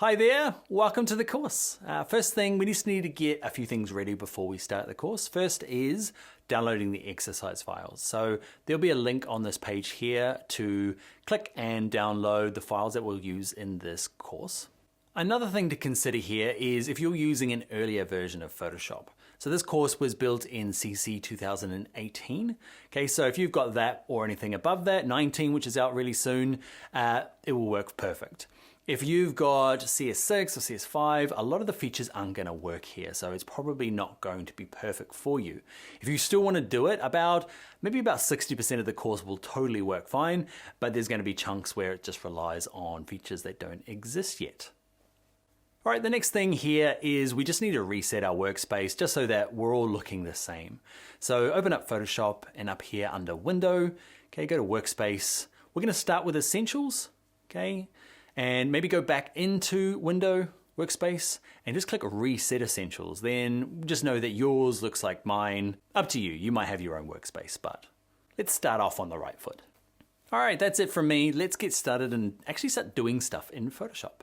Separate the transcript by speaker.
Speaker 1: Hi there, welcome to the course. First thing, we just need to get a few things ready before we start the course. First is downloading the exercise files. So there'll be a link on this page here to click and download the files that we'll use in this course. Another thing to consider here is if you're using an earlier version of Photoshop. So this course was built in CC 2018. Okay, so if you've got that or anything above that, 19, which is out really soon, it will work perfect. If you've got CS6 or CS5, a lot of the features aren't going to work here, so it's probably not going to be perfect for you. If you still want to do it, maybe about 60% of the course will totally work fine, but there's going to be chunks where it just relies on features that don't exist yet. All right, the next thing here is we just need to reset our workspace just so that we're all looking the same. So open up Photoshop and up here under Window, okay, go to Workspace. We're going to start with Essentials, okay? And maybe go back into Window, Workspace, and just click Reset Essentials. Then just know that yours looks like mine. Up to you, you might have your own workspace, but let's start off on the right foot. All right, that's it from me. Let's get started and actually start doing stuff in Photoshop.